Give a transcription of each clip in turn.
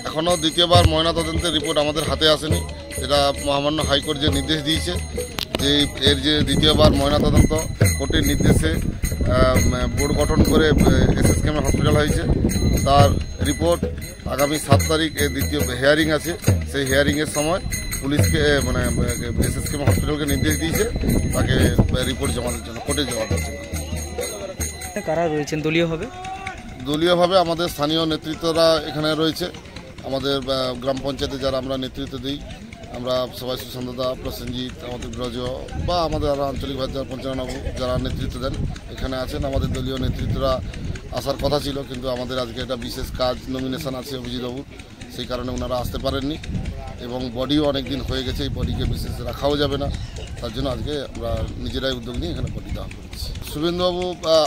এখনও দ্বিতীয়বার ময়নাতদন্তের রিপোর্ট আমাদের হাতে আসেনি। এটা মহামান্য হাইকোর্ট যে নির্দেশ দিয়েছে যে এর যে দ্বিতীয়বার ময়নাতদন্ত কোর্টের নির্দেশে বোর্ড গঠন করে এসএসকেএম হসপিটাল হয়েছে, তার রিপোর্ট আগামী 7 তারিখ এর দ্বিতীয় হিয়ারিং আছে। সেই হিয়ারিংয়ের সময় পুলিশকে এসএসকেএম হসপিটালকে নির্দেশ দিয়েছে তাকে রিপোর্ট জমা দেওয়ার জন্য, কোর্টে জমা দেওয়ার জন্য। কারা রয়েছেন দলীয়ভাবে? দলীয়ভাবে আমাদের স্থানীয় নেতৃত্বরা এখানে রয়েছে। আমাদের গ্রাম পঞ্চায়েতে যারা আমরা নেতৃত্ব দিই, আমরা সবাই সুশান্তদা, প্রসেনজিৎ, আমাদের ব্রজ বা আমাদের আরও আঞ্চলিকভাবে যারা পঞ্চায়েতবাবু যারা নেতৃত্ব দেন এখানে আছেন। আমাদের দলীয় নেতৃত্বরা আসার কথা ছিল, কিন্তু আমাদের আজকে একটা বিশেষ কাজ নমিনেশন আছে অভিজিৎবাবুর, সেই কারণে ওনারা আসতে পারেননি এবং বডিও অনেক দিন হয়ে গেছে, এই বডিকে বিশেষ রাখাও যাবে না, তার জন্য আজকে আমরা নিজেরাই উদ্যোগ নিয়ে এখানে বডি দান করছি। শুভেন্দুবাবু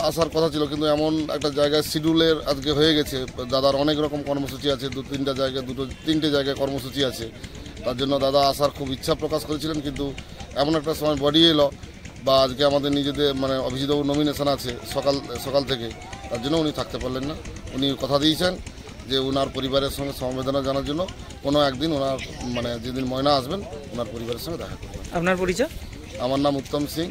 আসার কথা ছিল, কিন্তু এমন একটা জায়গায় শিডিউলের আজকে হয়ে গেছে, দাদার অনেক রকম কর্মসূচি আছে, 2-3টে জায়গায় কর্মসূচি আছে, তার জন্য দাদা আসার খুব ইচ্ছা প্রকাশ করেছিলেন, কিন্তু এমন একটা সময় বডি এলো বা আজকে আমাদের নিজেদের অভিজিৎবাবু নমিনেশন আছে সকাল থেকে, তার জন্য উনি থাকতে পারলেন না। উনি কথা দিয়েছেন যে ওনার পরিবারের সঙ্গে সমবেদনা জানার জন্য কোনো একদিন ওনার যেদিন ময়না আসবেন ওনার পরিবারের সঙ্গে দেখা করবেন। আপনার পরিচয়? আমার নাম উত্তম সিং,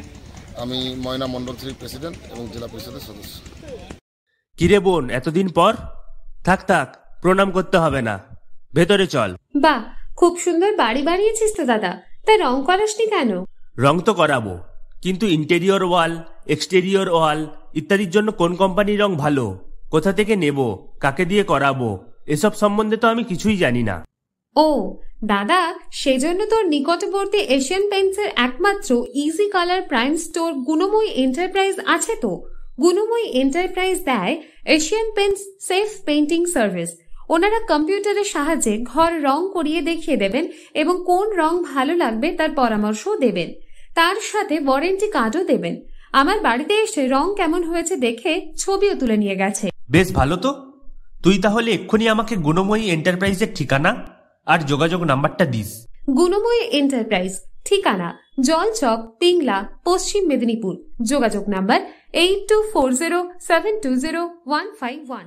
আমি ময়না মণ্ডল 3 প্রেসিডেন্ট এবং জেলা পরিষদের সদস্য। কিরে বোন, এতদিন পর? থাক প্রণাম করতে হবে না, ভেতরে চল। বাহ, খুব সুন্দর বাড়ি বানিয়েছিস তো দাদা, তাই রং করাসনি কেন? রং তো করাবো, কিন্তু ইন্টেরিয়র ওয়াল, এক্সটেরিয়র ওয়াল ইত্যাদির জন্য কোন কোম্পানির রং ভালো, কোথা থেকে নেব, কাকে দিয়ে করাবো, এসব সম্বন্ধে তো আমি কিছুই জানি না। ও দাদা, সেজন্য তোর নিকটবর্তী এশিয়ান পেইন্টসের একমাত্র easy colour prime store Gunamoyee enterprise আছে তো। গুণময়ী এন্টারপ্রাইজ দেয় Asian Paints safe painting service. ওনারা কম্পিউটারের সাহায্যে ঘর রং করিয়ে দেখিয়ে দেবেন এবং কোন রং ভালো লাগবে তার পরামর্শও দেবেন, তার সাথে ওয়ারেন্টি কার্ডও দেবেন। আমার বাড়িতে এসে রং কেমন হয়েছে দেখে ছবিও তুলে নিয়ে গেছে। বেশ ভালো তো, তুই তাহলে এক্ষুনি আমাকে গুণময়ী এন্টারপ্রাইজের ঠিকানা আর যোগাযোগ নাম্বারটা দিস। গুণময়ী এন্টারপ্রাইজ, ঠিকানা জলচক, পিংলা, পশ্চিম মেদিনীপুর। যোগাযোগ নাম্বার 8240720151।